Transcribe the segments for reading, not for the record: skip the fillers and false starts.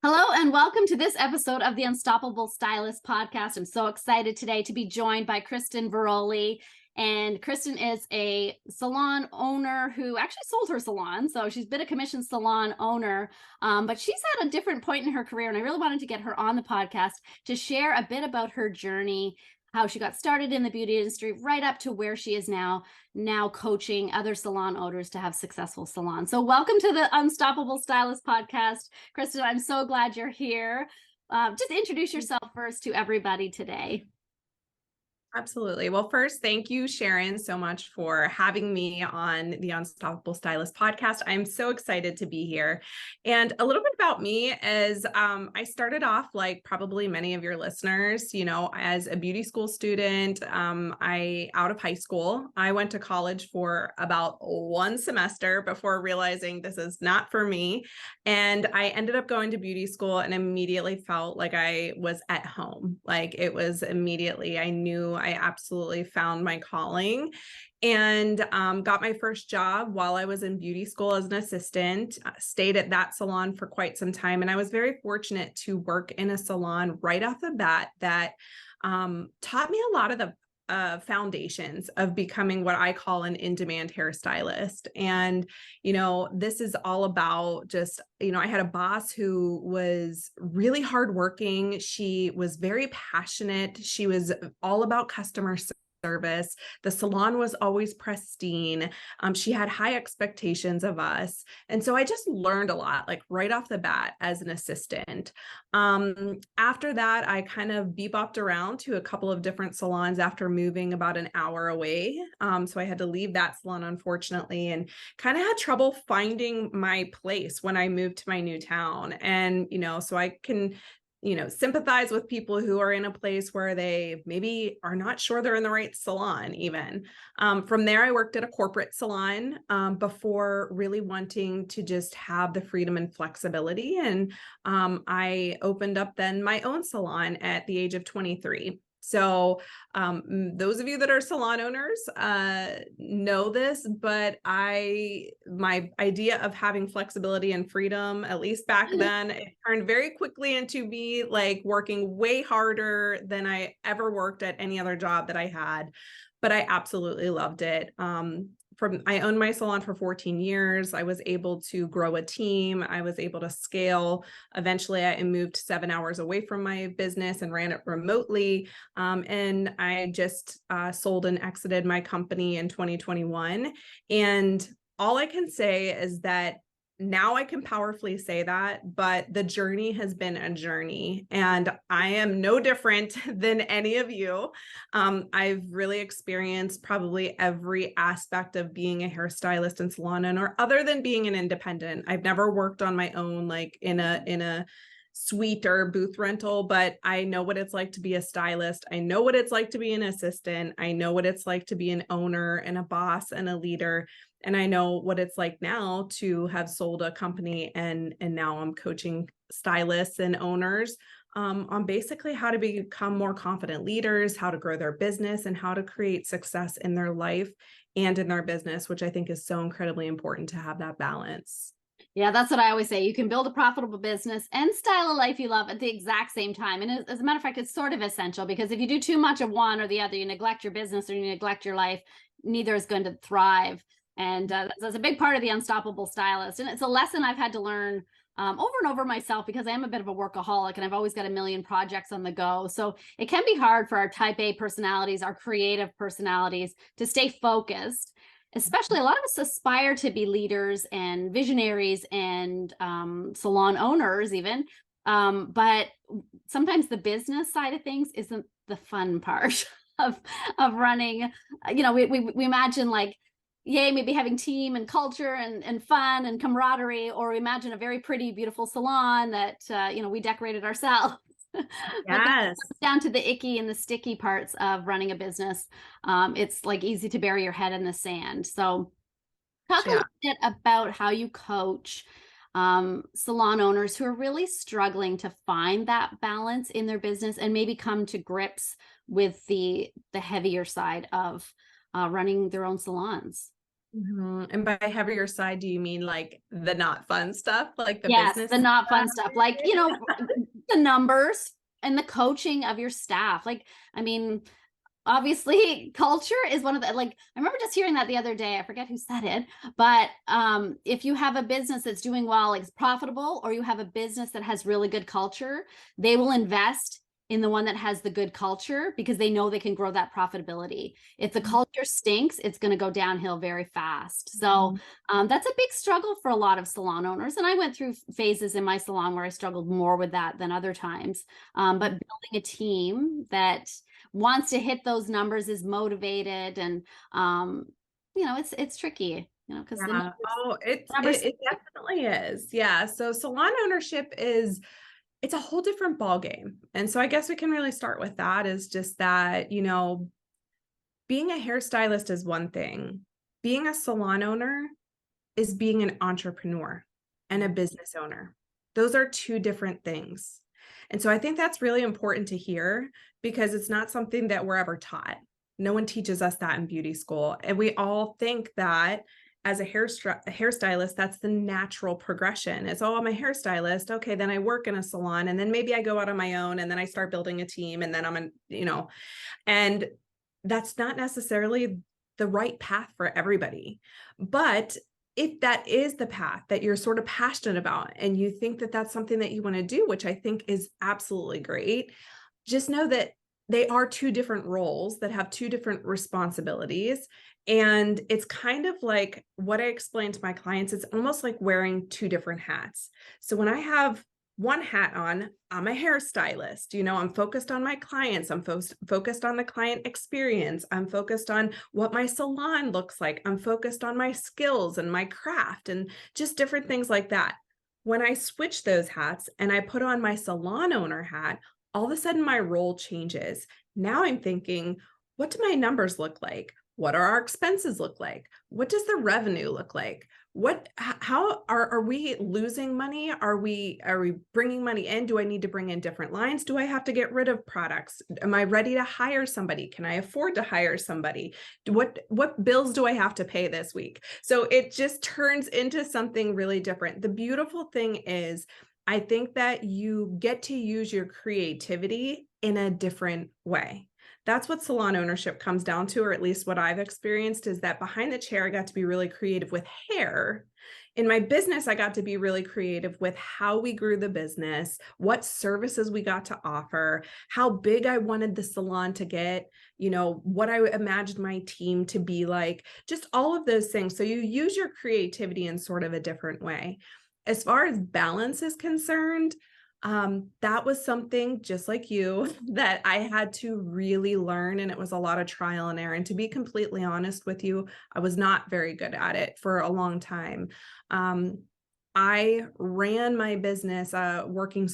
Hello and welcome to this episode of the Unstoppable Stylist podcast. I'm so excited today to be joined by Kristen Veroli. And Kristen is a salon owner who actually sold her salon. So she's been a commissioned salon owner, but she's at a different point in her career. And I really wanted to get her on the podcast to share a bit about her journey, how she got started in the beauty industry, right up to where she is now coaching other salon owners to have successful salons. So welcome to the Unstoppable Stylist podcast. Kristen, I'm so glad you're here. Just introduce yourself first to everybody today. Absolutely. Well, first, thank you, Sharon, so much for having me on the Unstoppable Stylist podcast. I'm so excited to be here. And a little bit about me is I started off like probably many of your listeners, as a beauty school student. Out of high school, I went to college for about one semester before realizing this is not for me. And I ended up going to beauty school and immediately felt like I was at home. Like it was immediately, I knew I absolutely found my calling and got my first job while I was in beauty school as an assistant, stayed at that salon for quite some time. And I was very fortunate to work in a salon right off the bat that taught me a lot of the foundations of becoming what I call an in-demand hairstylist. And, this is all about just, I had a boss who was really hardworking. She was very passionate. She was all about customer service. The salon was always pristine. She had high expectations of us. And so I just learned a lot, like right off the bat as an assistant. After that, I kind of bebopped around to a couple of different salons after moving about an hour away. So I had to leave that salon, unfortunately, and kind of had trouble finding my place when I moved to my new town. And, so I can sympathize with people who are in a place where they maybe are not sure they're in the right salon even. From there, I worked at a corporate salon before really wanting to just have the freedom and flexibility. And I opened up then my own salon at the age of 23. So those of you that are salon owners know this, but my idea of having flexibility and freedom, at least back then, it turned very quickly into me like working way harder than I ever worked at any other job that I had. But I absolutely loved it. I owned my salon for 14 years. I was able to grow a team. I was able to scale. Eventually, I moved 7 hours away from my business and ran it remotely. And I just sold and exited my company in 2021. And all I can say is that now I can powerfully say that, but the journey has been a journey and I am no different than any of you. I've really experienced probably every aspect of being a hairstylist and salon owner other than being an independent. I've never worked on my own, like in a suite or booth rental, but I know what it's like to be a stylist. I know what it's like to be an assistant. I know what it's like to be an owner and a boss and a leader. And I know what it's like now to have sold a company and now I'm coaching stylists and owners on basically how to become more confident leaders, how to grow their business, and how to create success in their life and in their business, which I think is so incredibly important to have that balance. Yeah, that's what I always say. You can build a profitable business and style a life you love at the exact same time. And as a matter of fact, it's sort of essential because if you do too much of one or the other, you neglect your business or you neglect your life, neither is going to thrive. And that's a big part of the Unstoppable Stylist. And it's a lesson I've had to learn over and over myself because I am a bit of a workaholic and I've always got a million projects on the go. So it can be hard for our type A personalities, our creative personalities to stay focused. Especially a lot of us aspire to be leaders and visionaries and salon owners even. But sometimes the business side of things isn't the fun part of running. We imagine like, yay, maybe having team and culture and fun and camaraderie, or imagine a very pretty, beautiful salon that, we decorated ourselves. Yes. But down to the icky and the sticky parts of running a business, it's like easy to bury your head in the sand. So talk a little bit about how you coach salon owners who are really struggling to find that balance in their business and maybe come to grips with the heavier side of running their own salons. And by heavier side, do you mean like the not fun stuff, like the Yes, business the not fun stuff? stuff, like, the numbers and the coaching of your staff. Like, I mean, obviously culture is one of the, like, I remember just hearing that the other day. I forget who said it, but if you have a business that's doing well, like it's profitable, or you have a business that has really good culture, they will invest in the one that has the good culture because they know they can grow that profitability. If the culture stinks, it's going to go downhill very fast. So that's a big struggle for a lot of salon owners. And I went through phases in my salon where I struggled more with that than other times. But building a team that wants to hit those numbers, is motivated, and it's tricky, because the Yeah. Oh, numbers. it definitely is. Yeah. So salon ownership it's a whole different ball game. And so I guess we can really start with that, is just that, being a hairstylist is one thing. Being a salon owner is being an entrepreneur and a business owner. Those are two different things. And so I think that's really important to hear, because it's not something that we're ever taught. No one teaches us that in beauty school. And we all think that as a hairstylist, that's the natural progression. It's, oh, I'm a hairstylist. Okay, then I work in a salon, and then maybe I go out on my own, and then I start building a team, and then and that's not necessarily the right path for everybody. But if that is the path that you're sort of passionate about, and you think that that's something that you want to do, which I think is absolutely great, just know that they are two different roles that have two different responsibilities. And it's kind of like what I explain to my clients, it's almost like wearing two different hats. So when I have one hat on, I'm a hairstylist. I'm focused on my clients. I'm focused on the client experience. I'm focused on what my salon looks like. I'm focused on my skills and my craft and just different things like that. When I switch those hats and I put on my salon owner hat, all of a sudden my role changes. Now I'm thinking, what do my numbers look like? What are our expenses look like? What does the revenue look like? How are we losing money? Are we bringing money in? Do I need to bring in different lines? Do I have to get rid of products? Am I ready to hire somebody? Can I afford to hire somebody? What bills do I have to pay this week? So it just turns into something really different. The beautiful thing is, I think that you get to use your creativity in a different way. That's what salon ownership comes down to, or at least what I've experienced, is that behind the chair, I got to be really creative with hair. In my business, I got to be really creative with how we grew the business, what services we got to offer, how big I wanted the salon to get, what I imagined my team to be like, just all of those things. So you use your creativity in sort of a different way. As far as balance is concerned, that was something, just like you, that I had to really learn. And it was a lot of trial and error. And to be completely honest with you, I was not very good at it for a long time. I ran my business working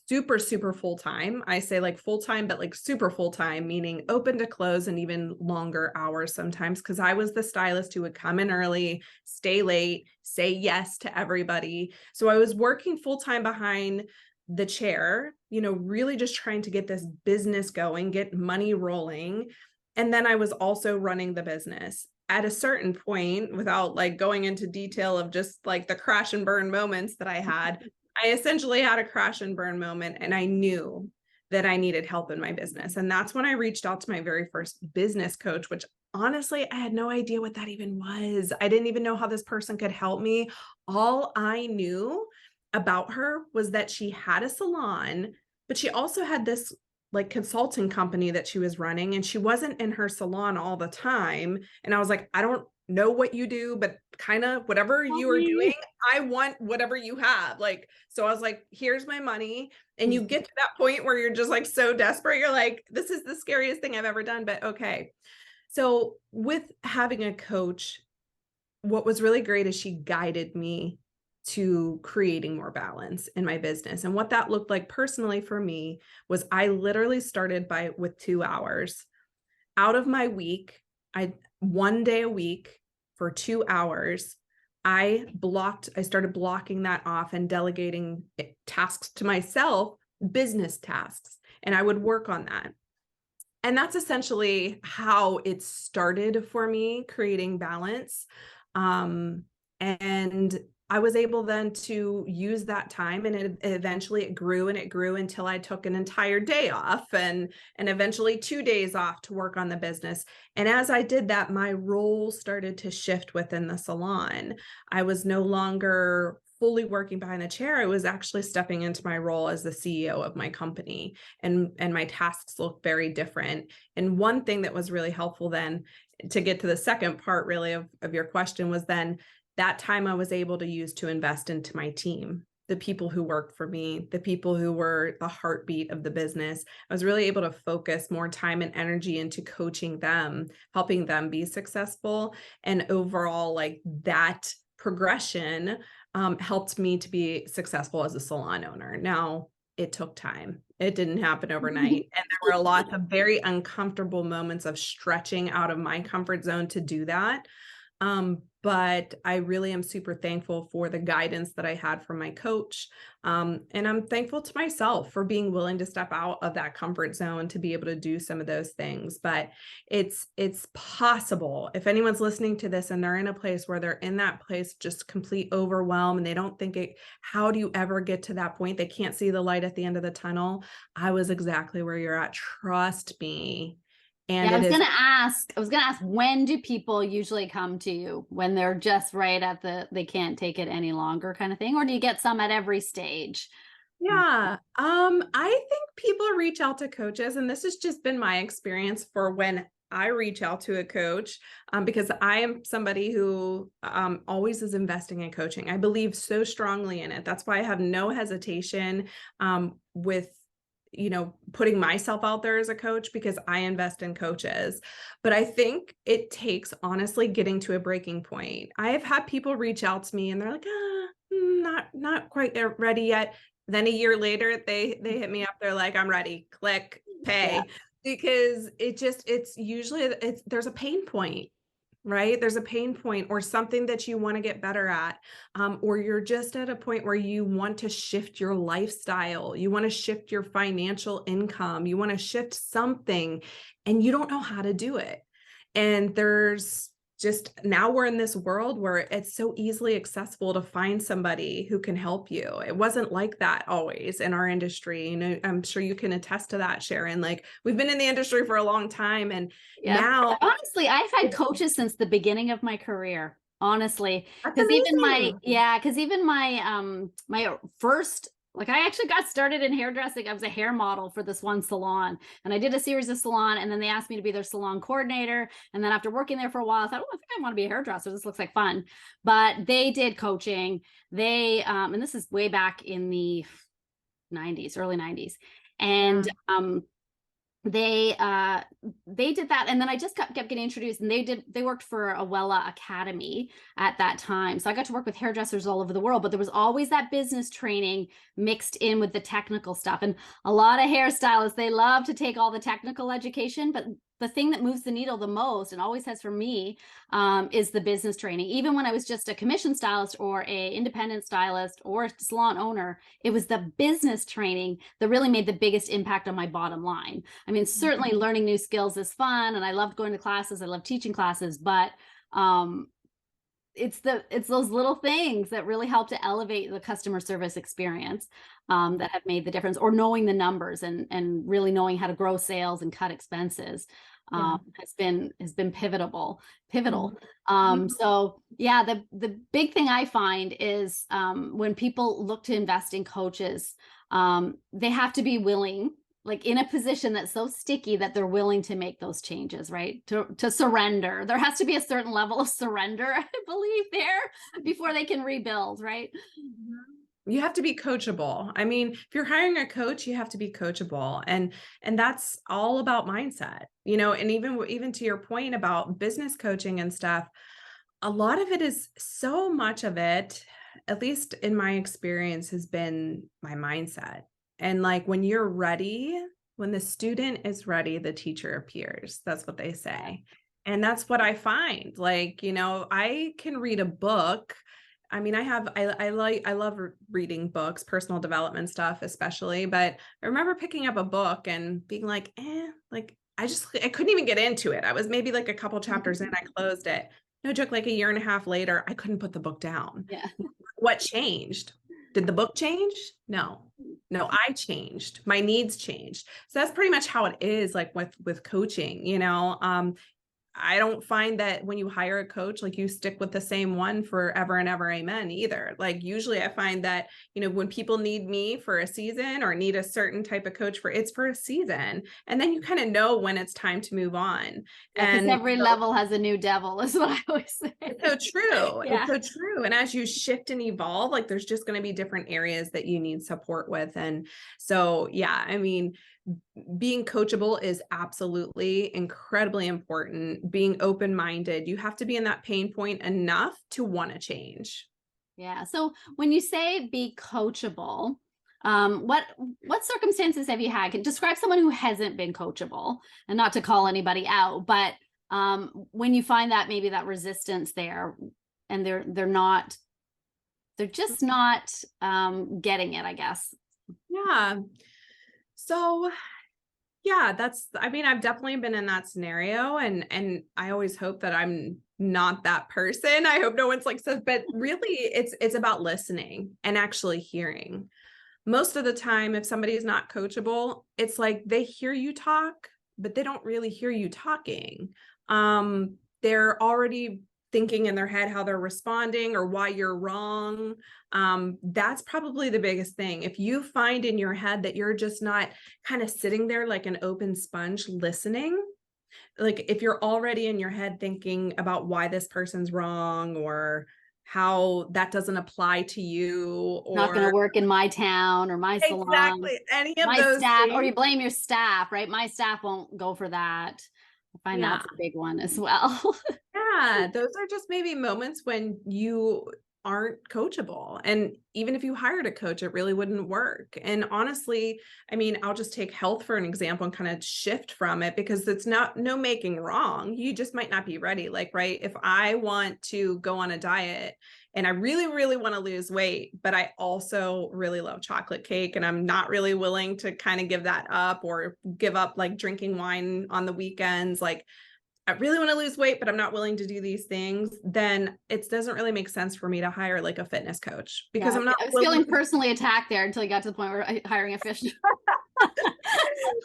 super, super full time. I say like full time, but like super full time, meaning open to close and even longer hours sometimes, because I was the stylist who would come in early, stay late, say yes to everybody. So I was working full time behind the chair, really just trying to get this business going, get money rolling. And then I was also running the business. At a certain point, without like going into detail of just like the crash and burn moments that I had, I essentially had a crash and burn moment, and I knew that I needed help in my business. And that's when I reached out to my very first business coach, which honestly, I had no idea what that even was. I didn't even know how this person could help me. All I knew about her was that she had a salon, but she also had this like consulting company that she was running, and she wasn't in her salon all the time. And I was like, I don't know what you do, but kind of whatever you are doing, I want whatever you have. Like, so I was like, here's my money. And you get to that point where you're just like so desperate. You're like, this is the scariest thing I've ever done, but okay. So with having a coach, what was really great is she guided me to creating more balance in my business. And what that looked like personally for me was I literally started with 2 hours out of my week. One day a week for 2 hours, I started blocking that off and delegating tasks to myself, business tasks, and I would work on that. And that's essentially how it started for me, creating balance. And I was able then to use that time, and eventually it grew and it grew until I took an entire day off and eventually 2 days off to work on the business. And as I did that, my role started to shift within the salon. I was no longer fully working behind the chair. I was actually stepping into my role as the CEO of my company, and my tasks looked very different. And one thing that was really helpful then, to get to the second part really of your question, was then that time I was able to use to invest into my team, the people who worked for me, the people who were the heartbeat of the business. I was really able to focus more time and energy into coaching them, helping them be successful. And overall, like, that progression helped me to be successful as a salon owner. Now, it took time. It didn't happen overnight. And there were lots of very uncomfortable moments of stretching out of my comfort zone to do that. But I really am super thankful for the guidance that I had from my coach. And I'm thankful to myself for being willing to step out of that comfort zone to be able to do some of those things. But it's possible. If anyone's listening to this and they're in a place where they're in that place, just complete overwhelm, and they don't think how do you ever get to that point? They can't see the light at the end of the tunnel. I was exactly where you're at. Trust me. And Yeah, it is. I was gonna ask, when do people usually come to you? When they're just right at they can't take it any longer kind of thing? Or do you get some at every stage? Yeah. I think people reach out to coaches, and this has just been my experience for when I reach out to a coach, because I am somebody who always is investing in coaching. I believe so strongly in it. That's why I have no hesitation with putting myself out there as a coach, because I invest in coaches. But I think it takes, honestly, getting to a breaking point. I have had people reach out to me and they're like, not quite ready yet. Then a year later, they hit me up. They're like, I'm ready. Click, pay. Yeah. Because it's usually there's a pain point, right? There's a pain point or something that you want to get better at, or you're just at a point where you want to shift your lifestyle, you want to shift your financial income, you want to shift something, and you don't know how to do it. And now we're in this world where it's so easily accessible to find somebody who can help you. It wasn't like that always in our industry. I'm sure you can attest to that, Sharon. Like, we've been in the industry for a long time, and Yeah. now, Honestly, I've had coaches since the beginning of my career. Honestly, that's because amazing. even my first, like, I actually got started in hairdressing. I was a hair model for this one salon, and I did a series of salon, and then they asked me to be their salon coordinator. And then after working there for a while, I thought, oh, I think I want to be a hairdresser. This looks like fun. But they did coaching. And this is way back in the 90s, early 90s. And Yeah. they did that, and then I just kept getting introduced, and they worked for Awella Academy at that time, so I got to work with hairdressers all over the world. But there was always that business training mixed in with the technical stuff. And a lot of hairstylists, they love to take all the technical education, but the thing that moves the needle the most, and always has for me, is the business training. Even when I was just a commission stylist or a independent stylist or a salon owner, it was the business training that really made the biggest impact on my bottom line. I mean, certainly learning new skills is fun, and I loved going to classes. I love teaching classes, but it's those little things that really help to elevate the customer service experience, that have made the difference. Or knowing the numbers and really knowing how to grow sales and cut expenses has been pivotal. So yeah, the big thing I find is, when people look to invest in coaches, they have to be willing, like, in a position that's so sticky that they're willing to make those changes, right? To surrender. There has to be a certain level of surrender, I believe, there before they can rebuild, right? You have to be coachable. I mean, if you're hiring a coach, you have to be coachable, and that's all about mindset. And even to your point about business coaching and stuff, a lot of it is, so much of it, at least in my experience, has been my mindset. And like, when you're ready, when the student is ready, the teacher appears. That's what they say. And that's what I find. Like, I can read a book. I mean, I love reading books, personal development stuff, especially, but I remember picking up a book and being like, like, I couldn't even get into it. I was maybe like a couple chapters in, I closed it. no joke, like a year and a half later, I couldn't put the book down. Yeah. What changed? Did the book change? No, I changed. My needs changed. So that's pretty much how it is like with coaching, I don't find that when you hire a coach, like you stick with the same one forever and ever, amen, either. Like usually I find that, when people need me for a season or need a certain type of coach it's for a season. And then you kind of know when it's time to move on. Yeah, because And every level has a new devil, is what I always say. it's so true. Yeah. It's so true. And as you shift and evolve, like there's just going to be different areas that you need support with. And so, yeah, I mean, being coachable is absolutely incredibly important. Being open-minded, you have to be in that pain point enough to want to change. Yeah. So when you say be coachable, what circumstances have you had? Describe someone who hasn't been coachable, and not to call anybody out, but when you find that maybe that resistance there, and they're just not getting it, I guess. Yeah. So yeah, I've definitely been in that scenario, and I always hope that I'm not that person. I hope no one's like says, but really it's about listening and actually hearing. Most of the time, if somebody is not coachable, it's like they hear you talk, but they don't really hear you talking. They're already thinking in their head how they're responding or why you're wrong. That's probably the biggest thing. If you find in your head that you're just not kind of sitting there like an open sponge listening, like if you're already in your head thinking about why this person's wrong or how that doesn't apply to you, or not going to work in my town or my salon, exactly any of my those staff, things. or you blame your staff, right? My staff won't go for that. I find Yeah. that's a big one as well. Yeah, those are just maybe moments when you aren't coachable. And even if you hired a coach, it really wouldn't work. And honestly, I mean, I'll just take health for an example and kind of shift from it, because it's no making wrong. You just might not be ready. Like, right, if I want to go on a diet and I really, really want to lose weight, but I also really love chocolate cake and I'm not really willing to kind of give that up, or give up like drinking wine on the weekends, like I really want to lose weight, but I'm not willing to do these things, then it doesn't really make sense for me to hire like a fitness coach, because Yeah, I'm not I was feeling personally attacked there until you got to the point where hiring a fish. It's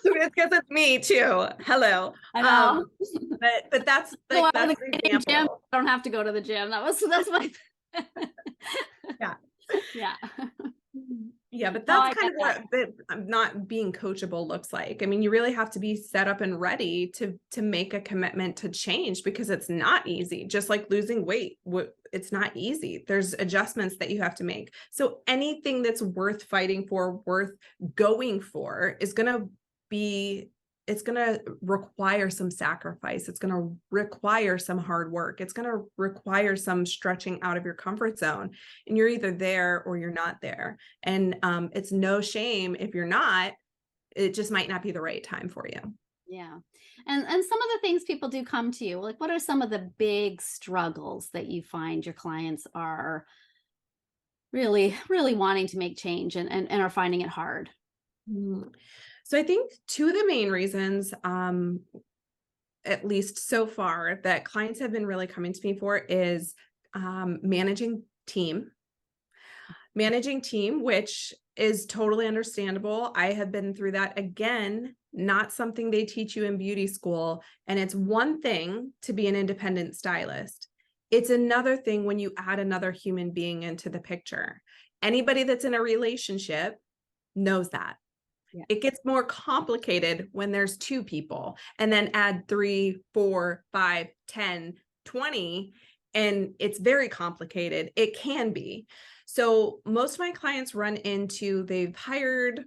because it's me too. Hello. I know. But that's like that's the gym. example. I don't have to go to the gym. That's my Yeah. Yeah. Yeah, but No, I that's kind get of what not being coachable looks like. I mean, you really have to be set up and ready to make a commitment to change, because it's not easy. Just like losing weight, it's not easy. There's adjustments that you have to make. So anything that's worth fighting for, worth going for, is going to be, it's going to require some sacrifice. It's going to require some hard work. It's going to require some stretching out of your comfort zone. And you're either there or you're not there. And it's no shame if you're not. It just might not be the right time for you. Yeah. And some of the things people do come to you, like what are some of the big struggles that you find your clients are really, really wanting to make change and are finding it hard? So I think two of the main reasons, at least so far, that clients have been really coming to me for is managing team, which is totally understandable. I have been through that. Again, not something they teach you in beauty school. And it's one thing to be an independent stylist. It's another thing when you add another human being into the picture. Anybody that's in a relationship knows that. Yeah. It gets more complicated when there's two people, and then add 3, 4, 5, 10, 20, and it's very complicated. It can be. So most of my clients they've hired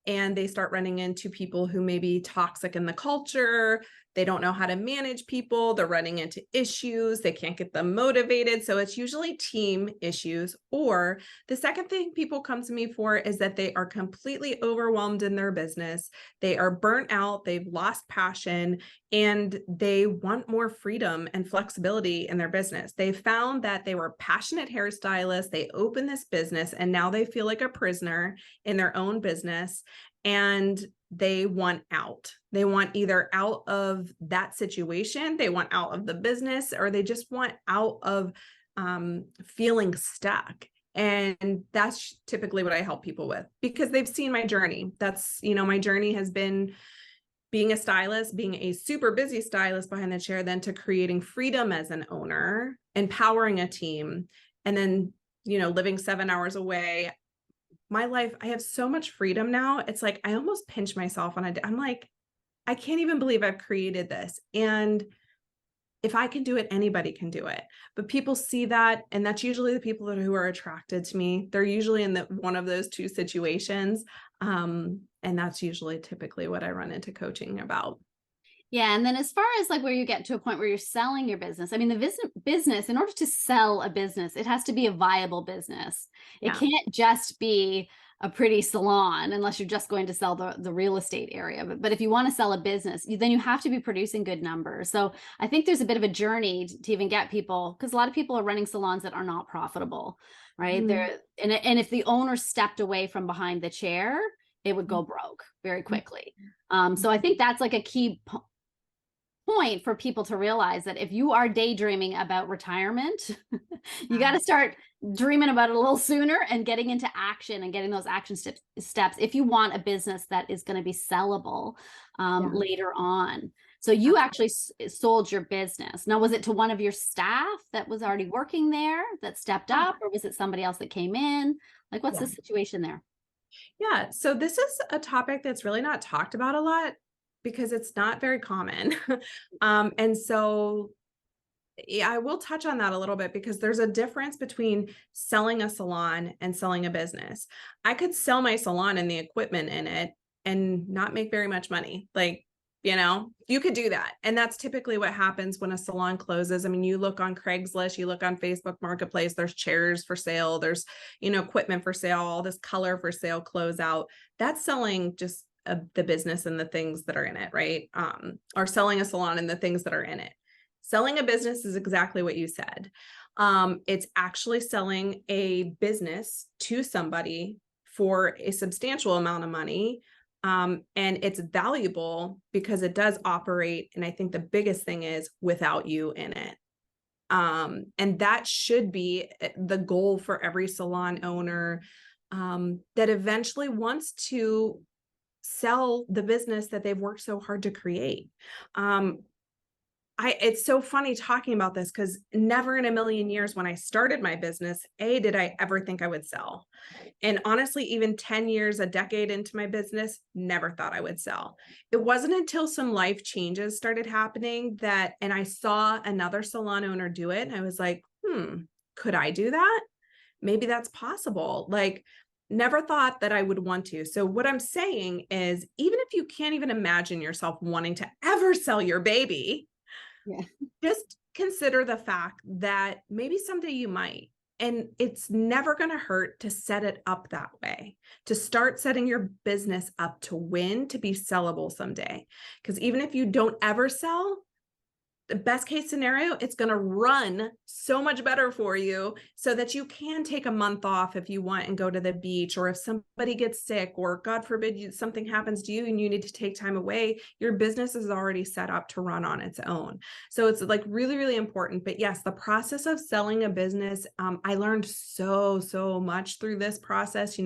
and they start running into people who may be toxic in the culture. They don't know how to manage people. They're running into issues. They can't get them motivated. So it's usually team issues. Or the second thing people come to me for is that they are completely overwhelmed in their business. They are burnt out. They've lost passion, and they want more freedom and flexibility in their business. They found that they were passionate hairstylists. They opened this business and now they feel like a prisoner in their own business. and they want out. They want either out of that situation, they want out of the business, or they just want out of feeling stuck. And that's typically what I help people with, because they've seen my journey. That's, my journey has been being a stylist, being a super busy stylist behind the chair, then to creating freedom as an owner, empowering a team, and then, living 7 hours away. My life, I have so much freedom now. It's like, I almost pinch myself when I'm like, I can't even believe I've created this. And if I can do it, anybody can do it. But people see that, and that's usually the people who are attracted to me. They're usually in one of those two situations. And that's usually typically what I run into coaching about. Yeah. And then as far as like where you get to a point where you're selling your business, I mean, the business, in order to sell a business, it has to be a viable business. It can't just be a pretty salon unless you're just going to sell the real estate area. But if you want to sell a business, then you have to be producing good numbers. So I think there's a bit of a journey to even get people, because a lot of people are running salons that are not profitable, right? And if the owner stepped away from behind the chair, it would go broke very quickly. So I think that's like a key point for people to realize that if you are daydreaming about retirement, you got to start dreaming about it a little sooner and getting into action and getting those action steps if you want a business that is going to be sellable later on. So you actually sold your business. Now, was it to one of your staff that was already working there that stepped up, or was it somebody else that came in? Like, what's the situation there? Yeah. So this is a topic that's really not talked about a lot, because it's not very common. And so I will touch on that a little bit, because there's a difference between selling a salon and selling a business. I could sell my salon and the equipment in it and not make very much money. Like, you could do that. And that's typically what happens when a salon closes. I mean, you look on Craigslist, you look on Facebook Marketplace, there's chairs for sale, there's, equipment for sale, all this color for sale, close out. That's selling just the business and the things that are in it, right? Or selling a salon and the things that are in it. Selling a business is exactly what you said. It's actually selling a business to somebody for a substantial amount of money. And it's valuable because it does operate. And I think the biggest thing is without you in it. And that should be the goal for every salon owner that eventually wants to sell the business that they've worked so hard to create. It's so funny talking about this, because never in a million years when I started my business, did I ever think I would sell. And honestly, even 10 years, a decade into my business, never thought I would sell. It wasn't until some life changes started happening and I saw another salon owner do it. And I was like, could I do that? Maybe that's possible. Like, never thought that I would want to. So what I'm saying is, even if you can't even imagine yourself wanting to ever sell your baby, just consider the fact that maybe someday you might. And it's never going to hurt to set it up that way, to start setting your business up to win, to be sellable someday. Because even if you don't ever sell, the best case scenario, it's going to run so much better for you, so that you can take a month off if you want and go to the beach, or if somebody gets sick, or God forbid something happens to you and you need to take time away, your business is already set up to run on its own. So it's like really, really important. But yes, the process of selling a business, I learned so much through this process,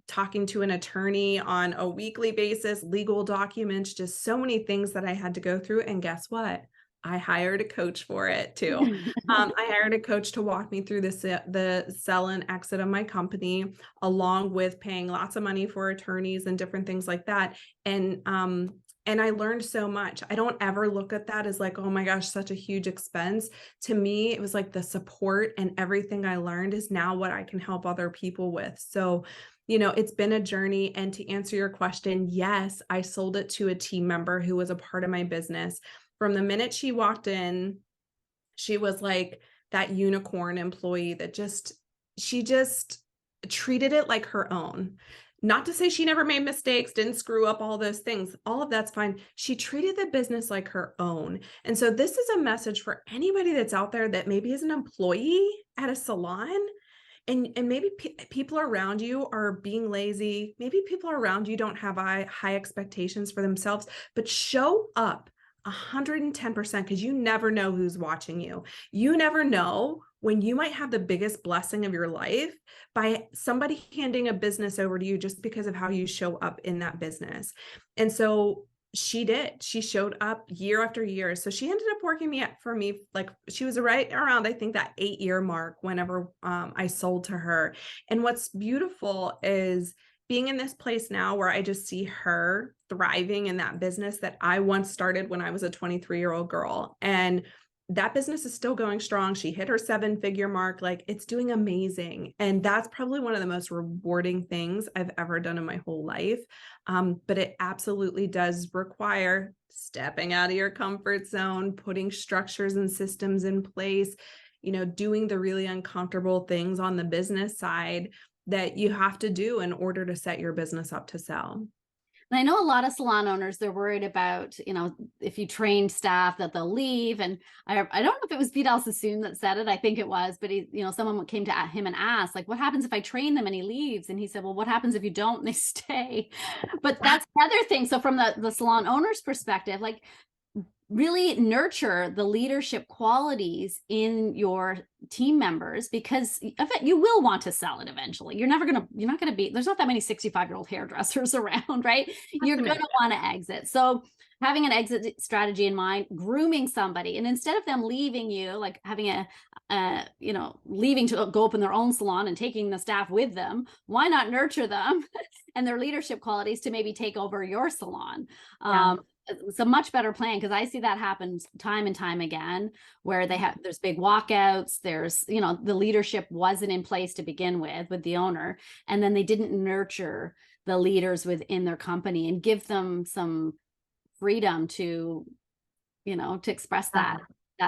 talking to an attorney on a weekly basis, legal documents, just so many things that I had to go through. And guess what? I hired a coach for it too. I hired a coach to walk me through the sell and exit of my company, along with paying lots of money for attorneys and different things like that. And I learned so much. I don't ever look at that as like, oh my gosh, such a huge expense. To me, it was like the support, and everything I learned is now what I can help other people with. So, it's been a journey. And to answer your question, yes, I sold it to a team member who was a part of my business. From the minute she walked in, she was like that unicorn employee that she just treated it like her own. Not to say she never made mistakes, didn't screw up, all those things. All of that's fine. She treated the business like her own. And so this is a message for anybody that's out there that maybe is an employee at a salon. and maybe people around you are being lazy. Maybe people around you don't have high expectations for themselves, but show up 110% because you never know who's watching you. You never know when you might have the biggest blessing of your life by somebody handing a business over to you just because of how you show up in that business. And so she did. She showed up year after year. So she ended up working for me, like she was right around, I think, that 8-year mark whenever I sold to her. And what's beautiful is being in this place now where I just see her thriving in that business that I once started when I was a 23-year-old girl. And that business is still going strong. She hit her 7-figure mark. Like, it's doing amazing. And that's probably one of the most rewarding things I've ever done in my whole life. But it absolutely does require stepping out of your comfort zone, putting structures and systems in place, doing the really uncomfortable things on the business side that you have to do in order to set your business up to sell. And I know a lot of salon owners, they're worried about, if you train staff that they'll leave. And I don't know if it was Vidal Sassoon that said it. I think it was, but someone came to him and asked, like, what happens if I train them and he leaves? And he said, well, what happens if you don't and they stay? But that's the other thing. So from the salon owner's perspective, like, really nurture the leadership qualities in your team members, because you will want to sell it eventually. You're not going to be, there's not that many 65-year-old hairdressers around, right? You're going to want to exit. So having an exit strategy in mind, grooming somebody, and instead of them leaving you, like having leaving to go open their own salon and taking the staff with them, why not nurture them and their leadership qualities to maybe take over your salon? Yeah. It's a much better plan, because I see that happen time and time again, where there's big walkouts. There's, the leadership wasn't in place to begin with the owner, and then they didn't nurture the leaders within their company and give them some freedom to express that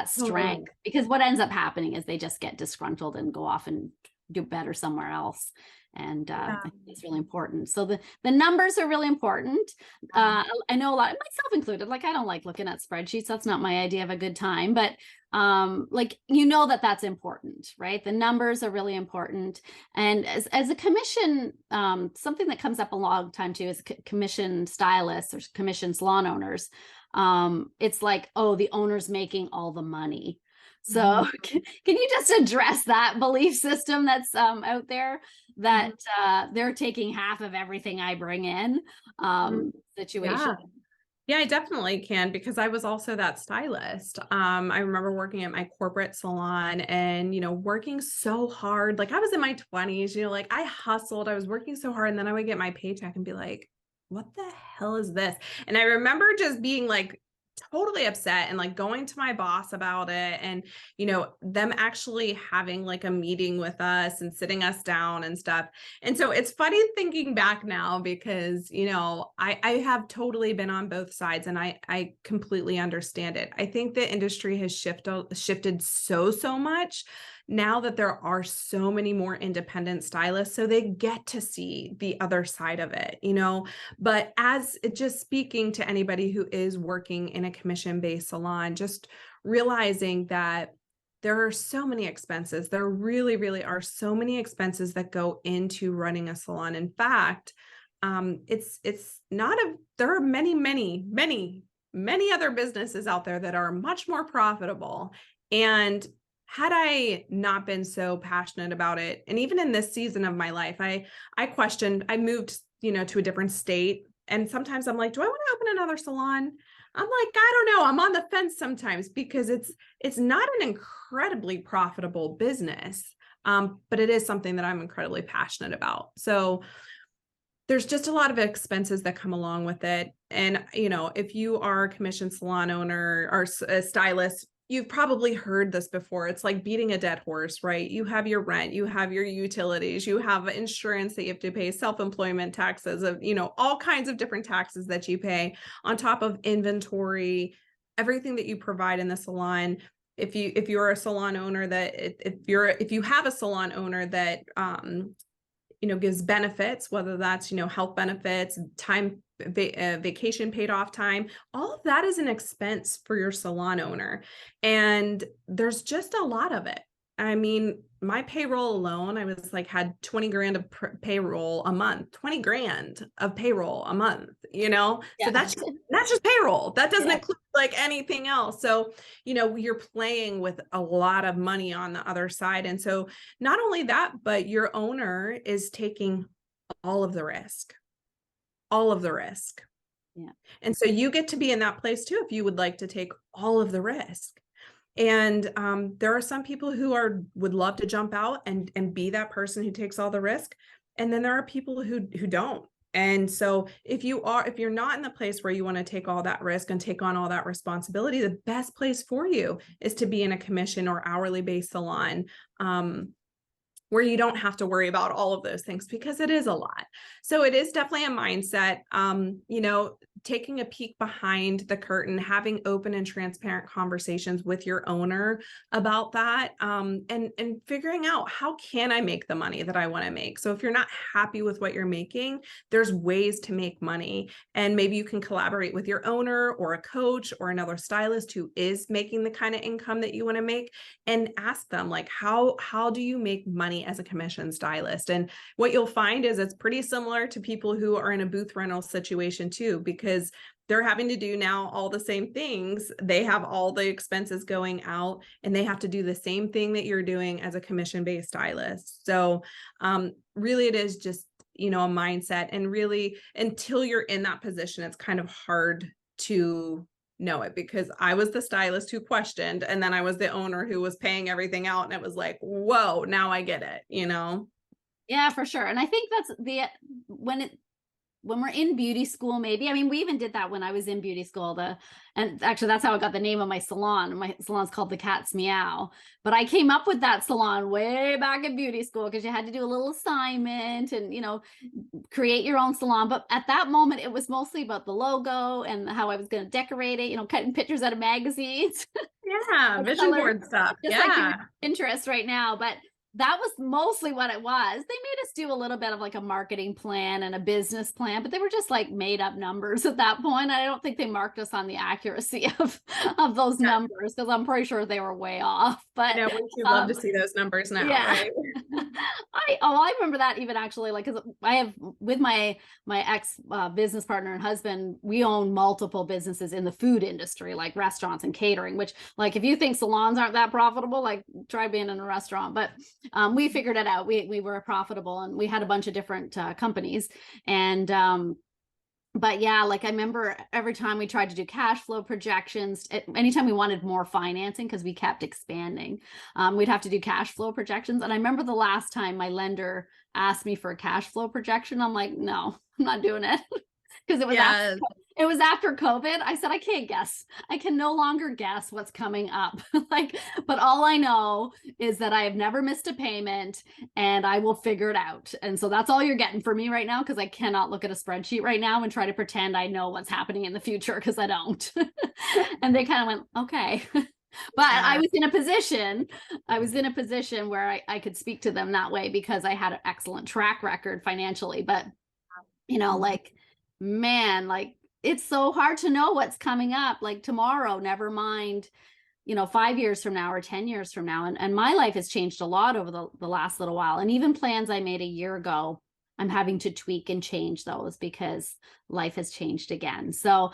strength. Because what ends up happening is they just get disgruntled and go off and do better somewhere else. And I think that's really important. So the numbers are really important. I know a lot, myself included, like, I don't like looking at spreadsheets. That's not my idea of a good time, but that's important, right? The numbers are really important. And as a commission, something that comes up a long time too is commission stylists or commission salon owners. It's like, oh, the owner's making all the money. So can you just address that belief system that's out there, that they're taking half of everything I bring in situation? Yeah, I definitely can, because I was also that stylist. I remember working at my corporate salon and, working so hard. Like, I was in my 20s, like, I hustled, I was working so hard, and then I would get my paycheck and be like, what the hell is this? And I remember just being like totally upset and like going to my boss about it, and them actually having like a meeting with us and sitting us down and stuff. And so it's funny thinking back now, because I have totally been on both sides, and I completely understand it. I think the industry has shifted so much now that there are so many more independent stylists, so they get to see the other side of it, but just speaking to anybody who is working in a commission-based salon, just realizing that there are so many expenses. There really, really are so many expenses that go into running a salon. In fact, there are many other businesses out there that are much more profitable. And had I not been so passionate about it, and even in this season of my life, I moved, to a different state. And sometimes I'm like, do I want to open another salon? I'm like, I don't know. I'm on the fence sometimes, because it's not an incredibly profitable business. But it is something that I'm incredibly passionate about. So there's just a lot of expenses that come along with it. And, if you are a commission salon owner or a stylist, you've probably heard this before. It's like beating a dead horse, right? You have your rent, you have your utilities, you have insurance that you have to pay, self-employment taxes, of, all kinds of different taxes that you pay on top of inventory, everything that you provide in the salon. If you're a salon owner if you have a salon owner that, gives benefits, whether that's, health benefits, time, vacation paid off time, all of that is an expense for your salon owner. And there's just a lot of it. I mean, my payroll alone, I was like, had 20 grand of payroll a month, 20 grand of payroll a month, you know? So Yeah. that's just payroll. That doesn't Yeah. include like anything else. So, you know, you're playing with a lot of money on the other side. And so not only that, but your owner is taking all of the risk, all of the risk. Yeah. And so you get to be in that place too, if you would like to take all of the risk. And there are some people who would love to jump out and be that person who takes all the risk. And then there are people who don't. And so if you're not in the place where you want to take all that risk and take on all that responsibility, the best place for you is to be in a commission or hourly based salon. Where you don't have to worry about all of those things, because it is a lot. So it is definitely a mindset, you know, taking a peek behind the curtain, having open and transparent conversations with your owner about that, and figuring out, how can I make the money that I want to make? So if you're not happy with what you're making, there's ways to make money, and maybe you can collaborate with your owner or a coach or another stylist who is making the kind of income that you want to make, and ask them, like, how do you make money as a commission stylist? And what you'll find is it's pretty similar to people who are in a booth rental situation too, because they're having to do now all the same things. They have all the expenses going out, and they have to do the same thing that you're doing as a commission-based stylist. So really it is just, you know, a mindset, and really until you're in that position, it's kind of hard to know it, because I was the stylist who questioned, and then I was the owner who was paying everything out, and it was like, whoa, now I get it, you know? Yeah, for sure. And I think that's when we're in beauty school, maybe. I mean, we even did that when I was in beauty school. And actually that's how I got the name of my salon. My salon's called The Cat's Meow. But I came up with that salon way back in beauty school, because you had to do a little assignment and, you know, create your own salon. But at that moment, it was mostly about the logo and how I was going to decorate it, you know, cutting pictures out of magazines. Yeah, vision board stuff. Just like your interest right now. But that was mostly what it was. They made us do a little bit of like a marketing plan and a business plan, but they were just like made up numbers at that point. I don't think they marked us on the accuracy of those numbers, because I'm pretty sure they were way off. But wouldn't you love to see those numbers now, right? I remember that, even actually, like, because I have, with my ex business partner and husband, we own multiple businesses in the food industry, like restaurants and catering, which, like, if you think salons aren't that profitable, like, try being in a restaurant. But we figured it out. We were profitable, and we had a bunch of different companies. And but yeah, like, I remember every time we tried to do cash flow projections, anytime we wanted more financing, because we kept expanding, we'd have to do cash flow projections. And I remember the last time my lender asked me for a cash flow projection, I'm like, no, I'm not doing it. Because it was after COVID. I said, I can't guess. I can no longer guess what's coming up. Like, but all I know is that I have never missed a payment, and I will figure it out. And so that's all you're getting for me right now, because I cannot look at a spreadsheet right now and try to pretend I know what's happening in the future, because I don't. And they kind of went, okay. But I was in a position where I could speak to them that way, because I had an excellent track record financially. But, you know, like, man, like, it's so hard to know what's coming up, like tomorrow, never mind, you know, 5 years from now or 10 years from now. And my life has changed a lot over the last little while. And even plans I made a year ago, I'm having to tweak and change those, because life has changed again. So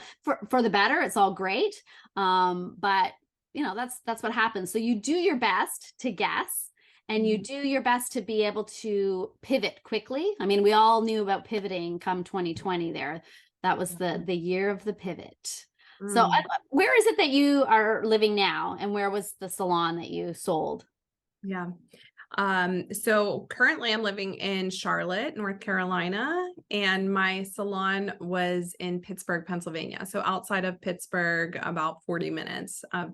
for the better, it's all great. But you know, that's what happens. So you do your best to guess, and you do your best to be able to pivot quickly. I mean, we all knew about pivoting come 2020 there. That was the year of the pivot. So where is it that you are living now, and where was the salon that you sold? Yeah. So currently I'm living in Charlotte, North Carolina, and my salon was in Pittsburgh, Pennsylvania. So outside of Pittsburgh, about 40 minutes of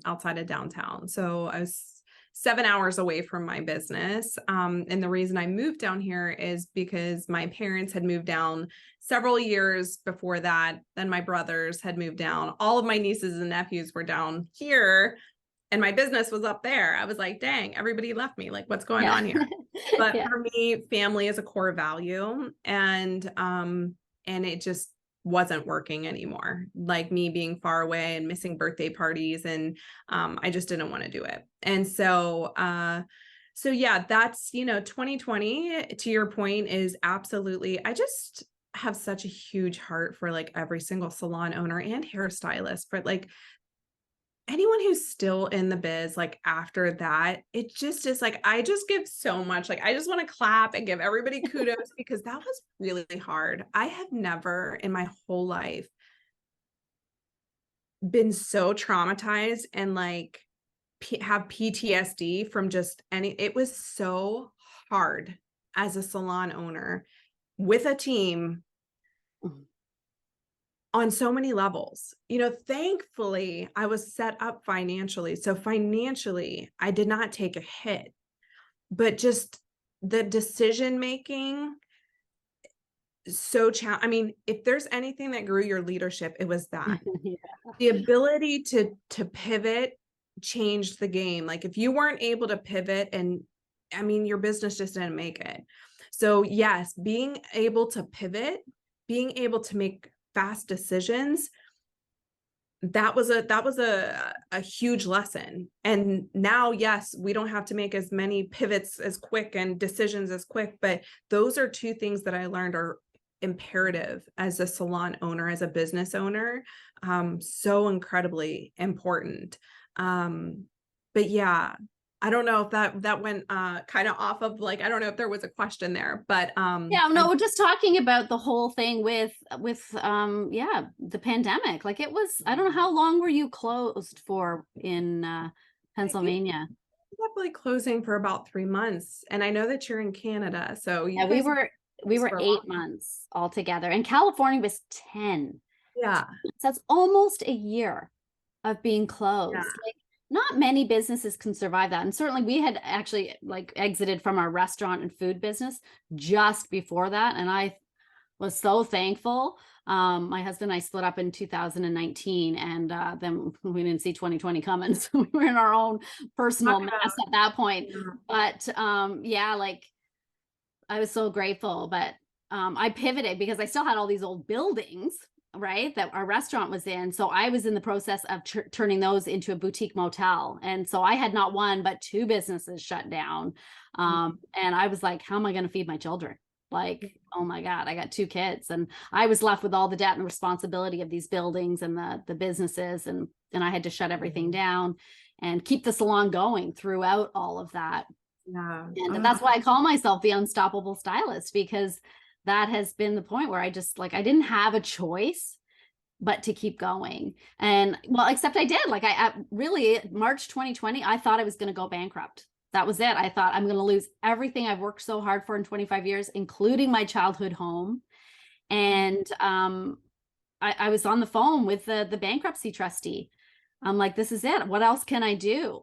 outside of downtown. So I was 7 hours away from my business. And the reason I moved down here is because my parents had moved down several years before that. Then my brothers had moved down. All of my nieces and nephews were down here, and my business was up there. I was like, dang, everybody left me. Like, what's going on here? But for me, family is a core value. And it just, wasn't working anymore, like me being far away and missing birthday parties. And I just didn't want to do it. And so, yeah, that's, 2020, to your point, is absolutely, I just have such a huge heart for like every single salon owner and hairstylist, for like anyone who's still in the biz, like after that, it just is like, I just give so much, like, I just want to clap and give everybody kudos because that was really hard. I have never in my whole life been so traumatized and like have PTSD from just it was so hard as a salon owner with a team on so many levels. Thankfully, I was set up financially. So financially, I did not take a hit, but just the decision making, I mean, if there's anything that grew your leadership, it was that. Yeah. The ability to pivot changed the game. Like if you weren't able to pivot, and I mean, your business just didn't make it. So yes, being able to pivot, being able to make fast decisions, that was a huge lesson. And now, yes, we don't have to make as many pivots as quick and decisions as quick, but those are two things that I learned are imperative as a salon owner, as a business owner, so incredibly important. But yeah, I don't know if that went kind of off of, like, I don't know if there was a question there, but Yeah, no, we're just talking about the whole thing with yeah, the pandemic. Like it was, I don't know, how long were you closed for in Pennsylvania? definitely closing for about 3 months. And I know that you're in Canada, so you Yeah, we guys were for a 8 months altogether, and California was 10. yeah. So that's almost a year of being closed. Yeah. Like not many businesses can survive that. And certainly we had actually like exited from our restaurant and food business just before that. And I was so thankful. My husband and I split up in 2019, and then we didn't see 2020 coming. So we were in our own personal mess at that point. But yeah, like I was so grateful. But I pivoted because I still had all these old buildings, right, that our restaurant was in. So I was in the process of turning those into a boutique motel. And so I had not one, but two businesses shut down. And I was like, how am I going to feed my children? Like, oh my God, I got two kids, and I was left with all the debt and responsibility of these buildings and the businesses. And I had to shut everything down and keep the salon going throughout all of that. Yeah. And that's why I call myself the unstoppable stylist, because that has been the point where I just like, I didn't have a choice but to keep going. And well, except I did. Like I really, March 2020, I thought I was going to go bankrupt. That was it. I thought I'm going to lose everything I've worked so hard for in 25 years, including my childhood home. And I was on the phone with the bankruptcy trustee. I'm like, this is it. What else can I do?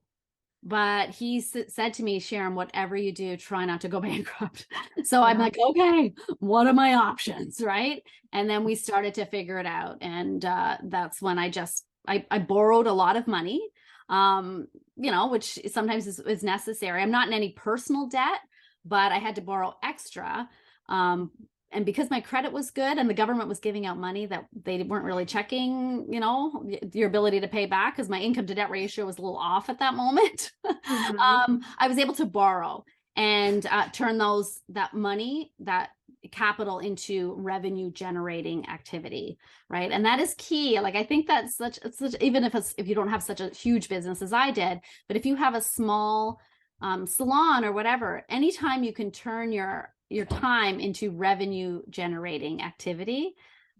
But he said to me, Sharon, whatever you do, try not to go bankrupt. So I'm like, okay, what are my options? Right. And then we started to figure it out. And that's when I borrowed a lot of money, which sometimes is necessary. I'm not in any personal debt, but I had to borrow extra. And because my credit was good and the government was giving out money that they weren't really checking, your ability to pay back, because my income to debt ratio was a little off at that moment. I was able to borrow and turn that capital into revenue generating activity, right? And that is key. Like I think that's such even if you don't have such a huge business as I did, but if you have a small salon or whatever, anytime you can turn your time into revenue generating activity,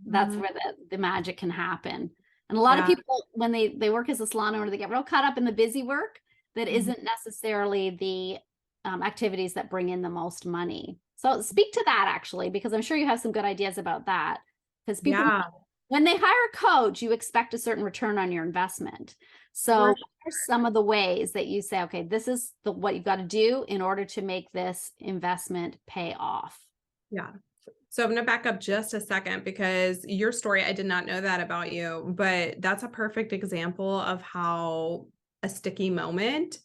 that's where the magic can happen. And a lot of people, when they work as a salon owner, they get real caught up in the busy work that isn't necessarily the activities that bring in the most money. So speak to that actually, because I'm sure you have some good ideas about that. Because people, when they hire a coach, you expect a certain return on your investment. So what are some of the ways that you say, okay, this is what you've got to do in order to make this investment pay off? Yeah. So I'm going to back up just a second, because your story, I did not know that about you, but that's a perfect example of how a sticky moment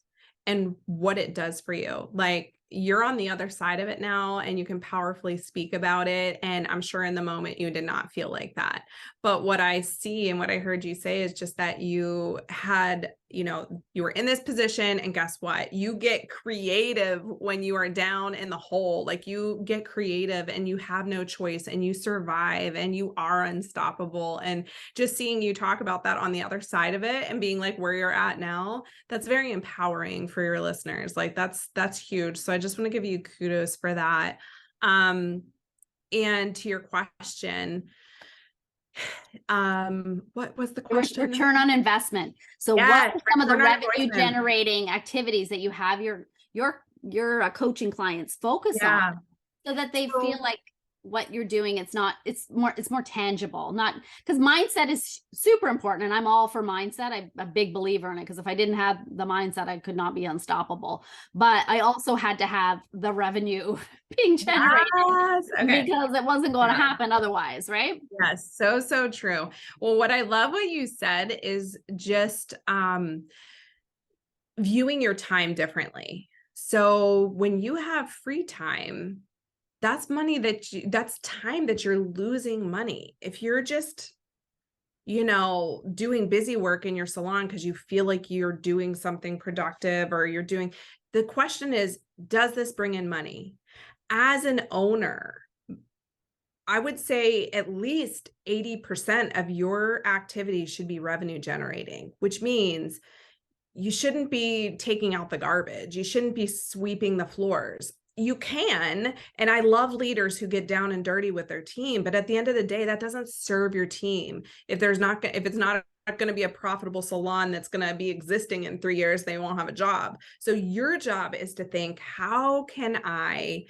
and what it does for you. Like you're on the other side of it now and you can powerfully speak about it. And I'm sure in the moment you did not feel like that. But what I see and what I heard you say is just that you had, you know, you were in this position, and guess what? You get creative when you are down in the hole. Like, you get creative and you have no choice, and you survive, and you are unstoppable. And just seeing you talk about that on the other side of it and being like where you're at now, that's very empowering for your listeners. Like, that's huge. So I just want to give you kudos for that. And to your question, what was the question? Return on investment. So Yes, what are some of the return on revenue investment. generating activities that you have your coaching clients focus Yeah. on, so that they So- feel like what you're doing, it's more tangible, not, because mindset is super important, and I'm all for mindset. I'm a big believer in it, because if I didn't have the mindset, I could not be unstoppable. But I also had to have the revenue being generated, Yes. Okay. because it wasn't going to happen otherwise, right? Yes, so true. Well, what I love what you said is just viewing your time differently. So when you have free time, that's money that's time that you're losing money. If you're just, you know, doing busy work in your salon because you feel like you're doing something productive, or the question is, does this bring in money? As an owner, I would say at least 80% of your activity should be revenue generating, which means you shouldn't be taking out the garbage. You shouldn't be sweeping the floors. You can, and I love leaders who get down and dirty with their team, but at the end of the day, that doesn't serve your team. If it's not going to be a profitable salon that's going to be existing in 3 years, they won't have a job. So your job is to think, how can I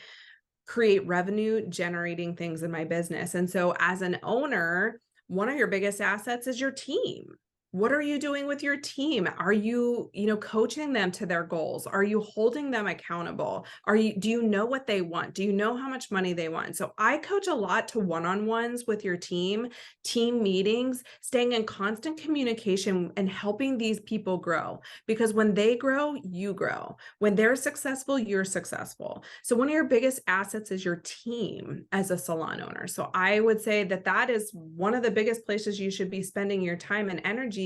create revenue generating things in my business? And so as an owner, one of your biggest assets is your team. What are you doing with your team? Are you, coaching them to their goals? Are you holding them accountable? Do you know what they want? Do you know how much money they want? So I coach a lot to one-on-ones with your team meetings, staying in constant communication and helping these people grow, because when they grow, you grow. When they're successful, you're successful. So one of your biggest assets is your team as a salon owner. So I would say that is one of the biggest places you should be spending your time and energy,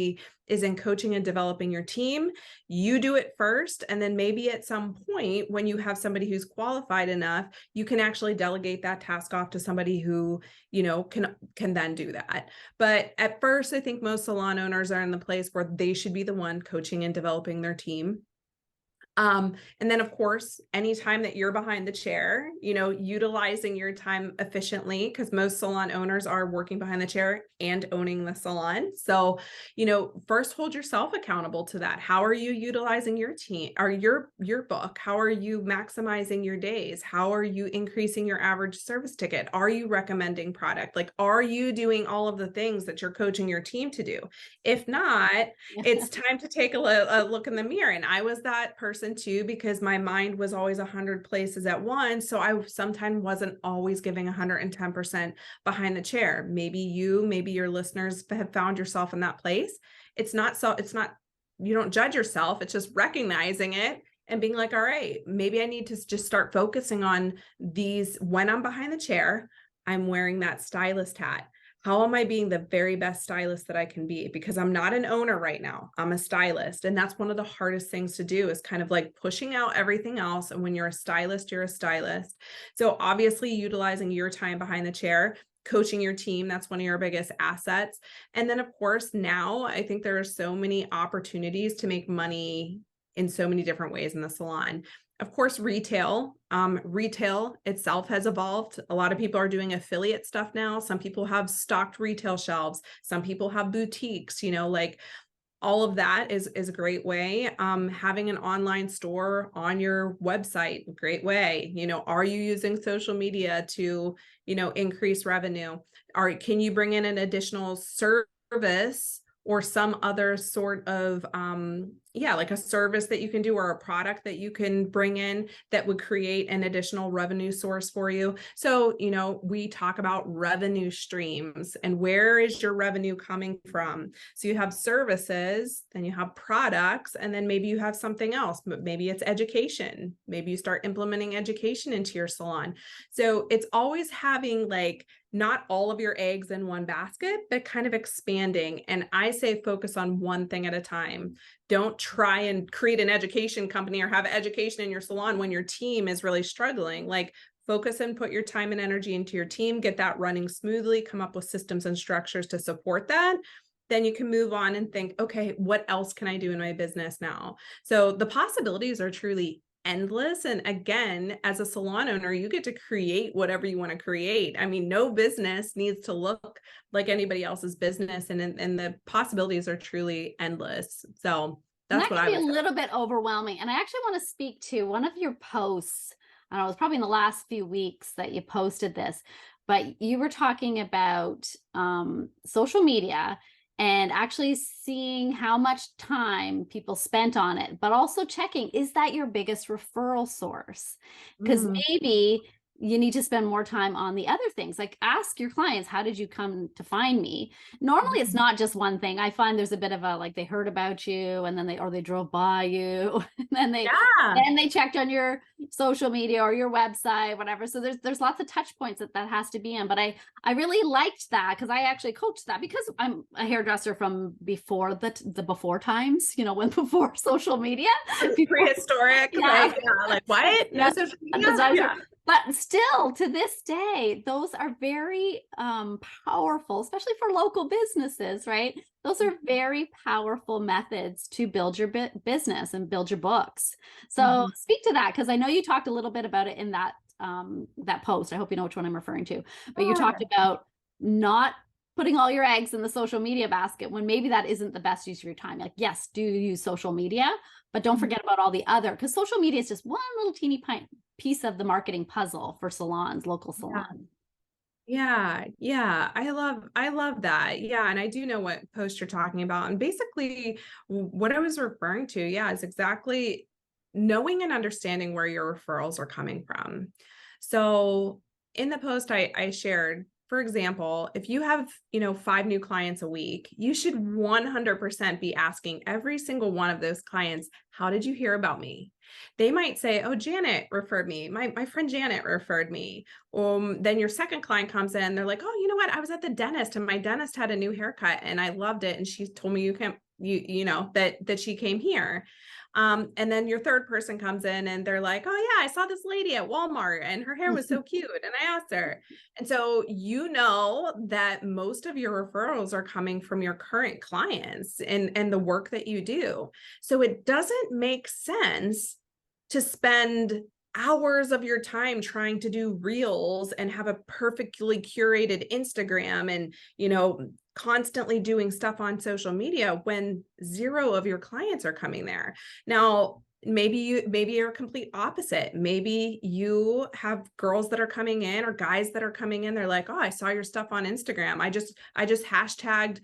is in coaching and developing your team. You do it first, and then maybe at some point when you have somebody who's qualified enough, you can actually delegate that task off to somebody who, can then do that. But at first, I think most salon owners are in the place where they should be the one coaching and developing their team. And then of course, anytime that you're behind the chair, utilizing your time efficiently, because most salon owners are working behind the chair and owning the salon. So, first hold yourself accountable to that. How are you utilizing your team or your book? How are you maximizing your days? How are you increasing your average service ticket? Are you recommending product? Like, are you doing all of the things that you're coaching your team to do? If not, it's time to take a look in the mirror. And I was that person too, because my mind was always 100 places at once. So I sometimes wasn't always giving 110% behind the chair. Maybe your listeners have found yourself in that place. It's not, you don't judge yourself. It's just recognizing it and being like, all right, maybe I need to just start focusing on these. When I'm behind the chair, I'm wearing that stylist hat. How am I being the very best stylist that I can be? Because I'm not an owner right now. I'm a stylist. And that's one of the hardest things to do, is kind of like pushing out everything else. And when you're a stylist, you're a stylist. So obviously utilizing your time behind the chair, coaching your team, that's one of your biggest assets. And then of course, now I think there are so many opportunities to make money in so many different ways in the salon. Of course, retail itself has evolved. A lot of people are doing affiliate stuff now. Some people have stocked retail shelves. Some people have boutiques, like all of that is a great way. Having an online store on your website, great way. Are you using social media to, increase revenue? Can you bring in an additional service or some other sort of, like a service that you can do or a product that you can bring in that would create an additional revenue source for you. So, we talk about revenue streams and where is your revenue coming from? So you have services, then you have products, and then maybe you have something else. Maybe it's education. Maybe you start implementing education into your salon. So it's always having like not all of your eggs in one basket, but kind of expanding. And I say focus on one thing at a time. Don't try and create an education company or have education in your salon when your team is really struggling. Like, focus and put your time and energy into your team, get that running smoothly, come up with systems and structures to support that. Then you can move on and think, okay, what else can I do in my business now? So the possibilities are truly endless. And again, as a salon owner, you get to create whatever you want to create. I mean, no business needs to look like anybody else's business, and the possibilities are truly endless. So that's what I would say. That can be a little bit overwhelming. And I actually want to speak to one of your posts. I don't know, it was probably in the last few weeks that you posted this, but you were talking about social media and actually seeing how much time people spent on it, but also checking, is that your biggest referral source? Because maybe you need to spend more time on the other things. Like, ask your clients, how did you come to find me? Normally it's not just one thing. I find there's a bit of a, like, they heard about you and then they drove by you and then they checked on your social media or your website, whatever. So there's lots of touch points that has to be in. But I really liked that because I actually coached that because I'm a hairdresser from before the before times, when before social media. Prehistoric. Yeah. Like what? No social media? But still, to this day, those are very powerful, especially for local businesses, right? Those are very powerful methods to build your business and build your books. So speak to that, because I know you talked a little bit about it in that post. I hope you know which one I'm referring to. But you talked about not putting all your eggs in the social media basket when maybe that isn't the best use of your time. Like, yes, do use social media, but don't forget about all the other, because social media is just one little teeny piece of the marketing puzzle for salons, local salons. Yeah. I love that. Yeah. And I do know what post you're talking about. And basically what I was referring to, is exactly knowing and understanding where your referrals are coming from. So in the post I shared, for example, if you have, 5 new clients a week, you should 100% be asking every single one of those clients, how did you hear about me? They might say, oh, Janet referred me. My friend Janet referred me. Then your second client comes in, they're like, oh, you know what? I was at the dentist and my dentist had a new haircut and I loved it. And she told me that she came here. And then your third person comes in and they're like, oh yeah, I saw this lady at Walmart and her hair was so cute. And I asked her. And so, that most of your referrals are coming from your current clients and the work that you do. So it doesn't make sense to spend hours of your time trying to do reels and have a perfectly curated Instagram and, constantly doing stuff on social media when 0 of your clients are coming there. Now, maybe you're a complete opposite. Maybe you have girls that are coming in or guys that are coming in. They're like, oh, I saw your stuff on Instagram. I just hashtag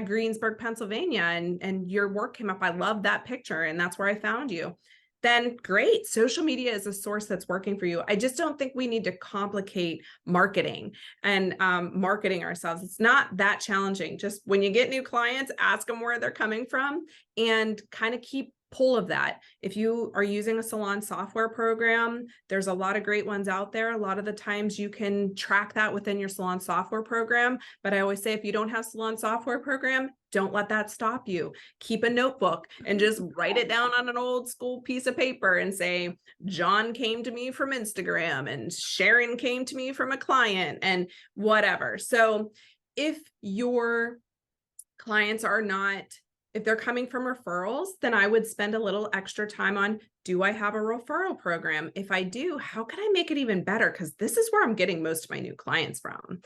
Greensburg, Pennsylvania, and your work came up. I love that picture. And that's where I found you. Then great. Social media is a source that's working for you. I just don't think we need to complicate marketing and marketing ourselves. It's not that challenging. Just when you get new clients, ask them where they're coming from and kind of keep pull of that. If you are using a salon software program, there's a lot of great ones out there. A lot of the times you can track that within your salon software program. But I always say, if you don't have salon software program, don't let that stop you. Keep a notebook and just write it down on an old school piece of paper and say, John came to me from Instagram and Sharon came to me from a client and whatever. So if your clients are not, if they're coming from referrals, then I would spend a little extra time on, do I have a referral program? If I do, how can I make it even better? Because this is where I'm getting most of my new clients from.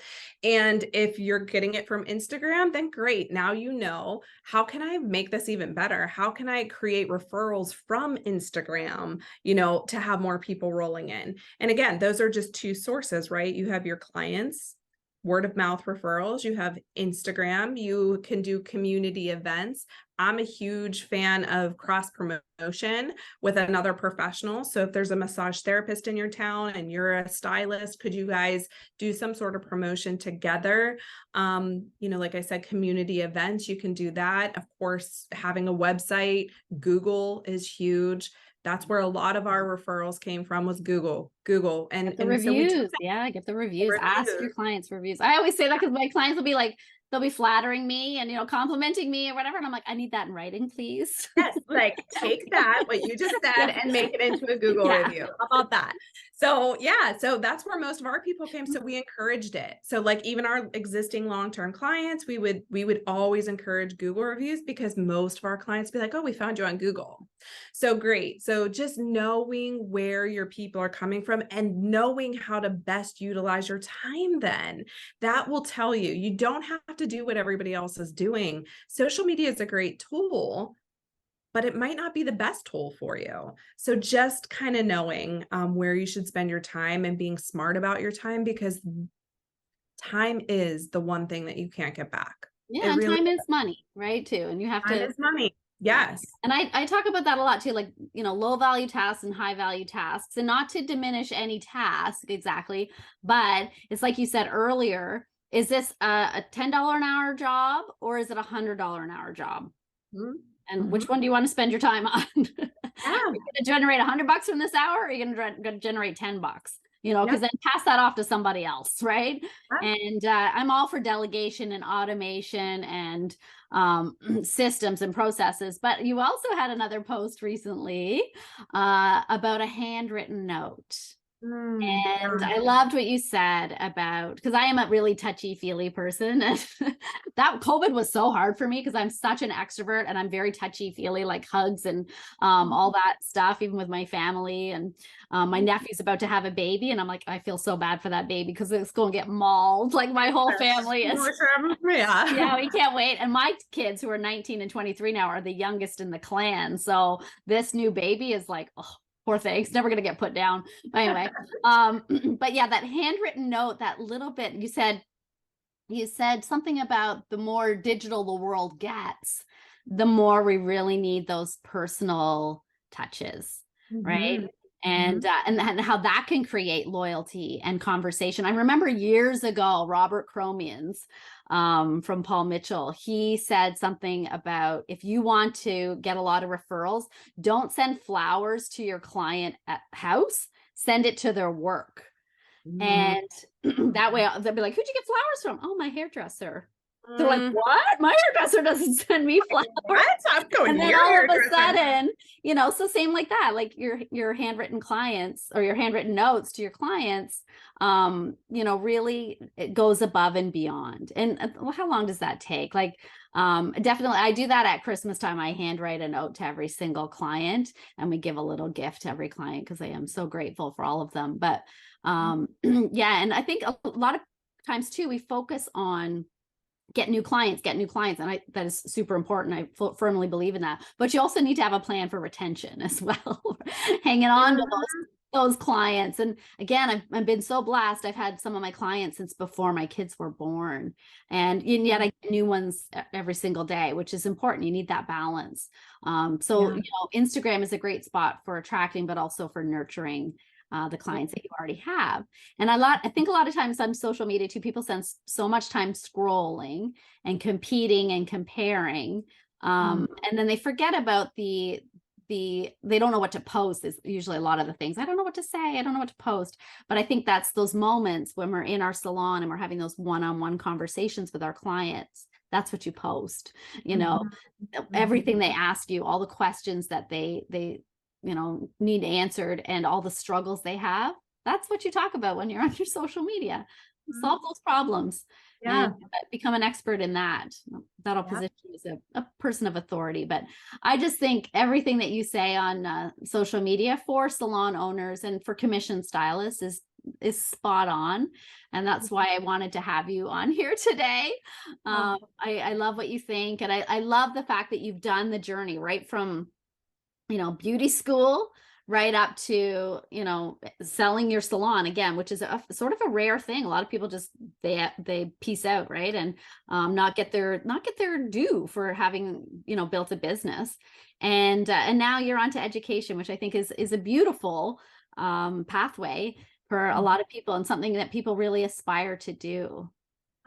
And if you're getting it from Instagram, then great. Now you know, how can I make this even better? How can I create referrals from Instagram, to have more people rolling in? And again, those are just 2 sources, right? You have your clients word of mouth referrals, you have Instagram, you can do community events. I'm a huge fan of cross promotion with another professional. So if there's a massage therapist in your town and you're a stylist, could you guys do some sort of promotion together? Like I said, community events, you can do that. Of course, having a website, Google is huge. That's where a lot of our referrals came from, was Google. And Get the so we reviews. Yeah, get the reviews. Ask your clients reviews. I always say that because my clients will be like, they'll be flattering me and, complimenting me or whatever. And I'm like, I need that in writing, please. Yes, like take that, what you just said, and make it into a Google review. How about that? So that's where most of our people came. So we encouraged it. So like even our existing long-term clients, we would always encourage Google reviews, because most of our clients be like, oh, we found you on Google. So great. So just knowing where your people are coming from and knowing how to best utilize your time, then that will tell you. You don't have to do what everybody else is doing. Social media is a great tool, but it might not be the best tool for you. So just kind of knowing where you should spend your time and being smart about your time, because time is the one thing that you can't get back. Yeah, and time is money, right? Too. And you have Time is money. Yes. And I talk about that a lot too, like, low value tasks and high value tasks, and not to diminish any task exactly, but it's like you said earlier, is this a $10 an hour job or is it a $100 an hour job? And which one do you want to spend your time on? Are you going to generate $100 from this hour, or are you going to generate $10? Because then pass that off to somebody else, right? And I'm all for delegation and automation and systems and processes. But you also had another post recently about a handwritten note. And I loved what you said about, because I am a really touchy-feely person. And that COVID was so hard for me because I'm such an extrovert and I'm very touchy-feely, like hugs and all that stuff, even with my family. And my nephew's about to have a baby, and I'm like, I feel so bad for that baby because it's going to get mauled. Like my whole family is. Yeah, we can't wait. And my kids, who are 19 and 23 now, are the youngest in the clan. So this new baby is like, oh, poor thing, it's never going to get put down. Anyway, but yeah, that handwritten note, that little bit, you said something about the more digital the world gets, the more we really need those personal touches, right? And how that can create loyalty and conversation. I remember years ago, Robert Cromians from Paul Mitchell, he said something about, if you want to get a lot of referrals, don't send flowers to your client at house, send it to their work. And that way they'll be like, who'd you get flowers from? Oh, my hairdresser. They're like, what? My hairdresser doesn't send me flowers. I'm going, and then all of a sudden, so same like that, like your handwritten clients or your handwritten notes to your clients, really it goes above and beyond. And how long does that take? Like, definitely, I do that at Christmas time. I handwrite a note to every single client, and we give a little gift to every client because I am so grateful for all of them. But yeah, and I think a lot of times too, we focus on get new clients, and that is super important. I firmly believe in that. But you also need to have a plan for retention as well, hanging on to those clients. And again, I've been so blessed. I've had some of my clients since before my kids were born, and yet I get new ones every single day, which is important. You need that balance. Instagram is a great spot for attracting, but also for nurturing the clients that you already have. And I think a lot of times on social media too, people spend so much time scrolling and competing and comparing. And then they forget about they don't know what to post is usually a lot of the things. I don't know what to say. I don't know what to post. But I think that's those moments when we're in our salon and we're having those one-on-one conversations with our clients. That's what you post, everything they ask you, all the questions that they need answered, and all the struggles they have. That's what you talk about when you're on your social media. Solve those problems. And become an expert in that. That'll position you as a person of authority. But I just think everything that you say on social media for salon owners and for commission stylists is spot on. And that's why I wanted to have you on here today. I love what you think. And I love the fact that you've done the journey right from beauty school right up to, selling your salon again, which is a sort of a rare thing. A lot of people just, they peace out, right? And not get their due for having, built a business. And now you're onto education, which I think is a beautiful pathway for a lot of people and something that people really aspire to do.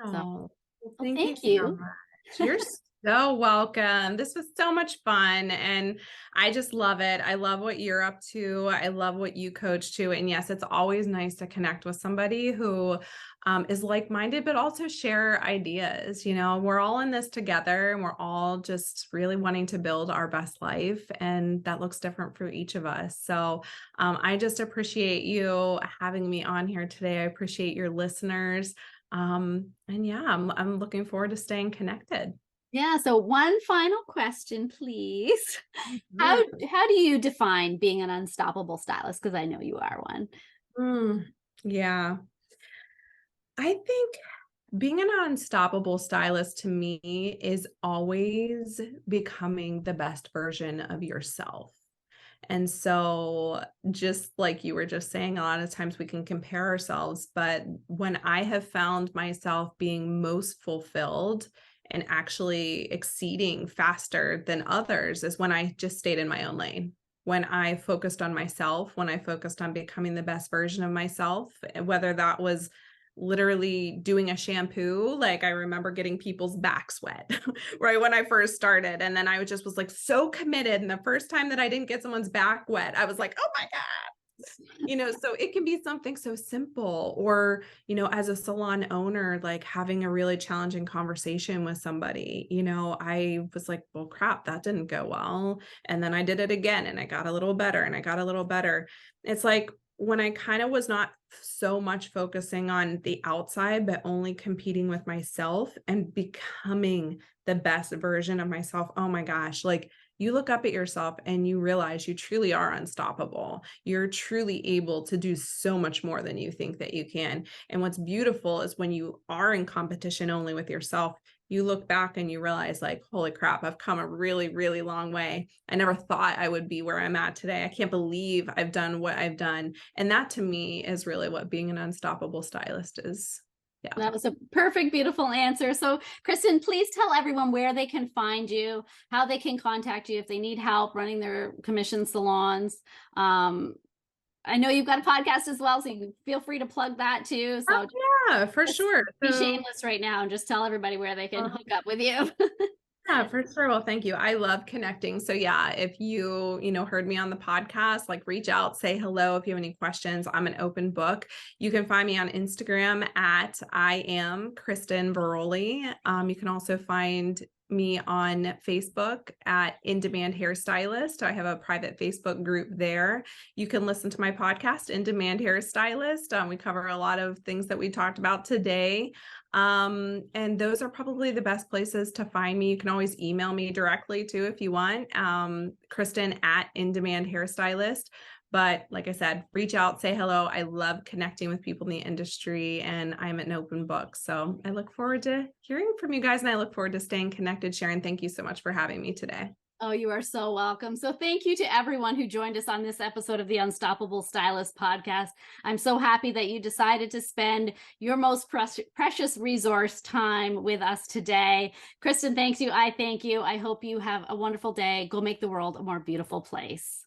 So, Oh, well, well, thank you thank so you. much. You're so welcome. This was so much fun, and I just love it. I love what you're up to. I love what you coach to. And yes, it's always nice to connect with somebody who is like-minded, but also share ideas. We're all in this together, and we're all just really wanting to build our best life, and that looks different for each of us. So I just appreciate you having me on here today. I appreciate your listeners. And yeah, I'm looking forward to staying connected. Yeah. So one final question, please. How Sure. how do you define being an unstoppable stylist? Because I know you are one. Yeah, I think being an unstoppable stylist to me is always becoming the best version of yourself. And so, just like you were just saying, a lot of times we can compare ourselves. But when I have found myself being most fulfilled and actually exceeding faster than others, is when I just stayed in my own lane. When I focused on myself, when I focused on becoming the best version of myself, whether that was literally doing a shampoo. Like I remember getting people's backs wet right when I first started. And then I just was like so committed. And the first time that I didn't get someone's back wet, I was like, oh my God. So it can be something so simple, or, as a salon owner, like having a really challenging conversation with somebody, I was like, well, crap, that didn't go well. And then I did it again and I got a little better and I got a little better. It's like, when I kind of was not so much focusing on the outside, but only competing with myself and becoming the best version of myself. Oh my gosh. Like you look up at yourself and you realize you truly are unstoppable. You're truly able to do so much more than you think that you can. And what's beautiful is when you are in competition only with yourself, you look back and you realize like, holy crap, I've come a really, really long way. I never thought I would be where I'm at today. I can't believe I've done what I've done. And that to me is really what being an unstoppable stylist is. Yeah. That was a perfect, beautiful answer. So, Kristen, please tell everyone where they can find you, how they can contact you if they need help running their commission salons. I know you've got a podcast as well, so you can feel free to plug that too. So, Yeah, for sure. be shameless right now and just tell everybody where they can hook up with you. Yeah, for sure. Well, thank you. I love connecting. So yeah, if you, heard me on the podcast, like reach out, say hello. If you have any questions, I'm an open book. You can find me on Instagram at I am Kristen Veroli. You can also find me on Facebook at In Demand Hairstylist. I have a private Facebook group there. You can listen to my podcast, In Demand Hairstylist. We cover a lot of things that we talked about today. And those are probably the best places to find me. You can always email me directly too if you want. Kristen at In Demand Hairstylist. But like I said, reach out, say hello. I love connecting with people in the industry, and I'm an open book. So I look forward to hearing from you guys, and I look forward to staying connected. Sharon, thank you so much for having me today. Oh, you are so welcome. So thank you to everyone who joined us on this episode of the Unstoppable Stylist podcast. I'm so happy that you decided to spend your most precious resource time with us today. Kristen, thanks you. I thank you. I hope you have a wonderful day. Go make the world a more beautiful place.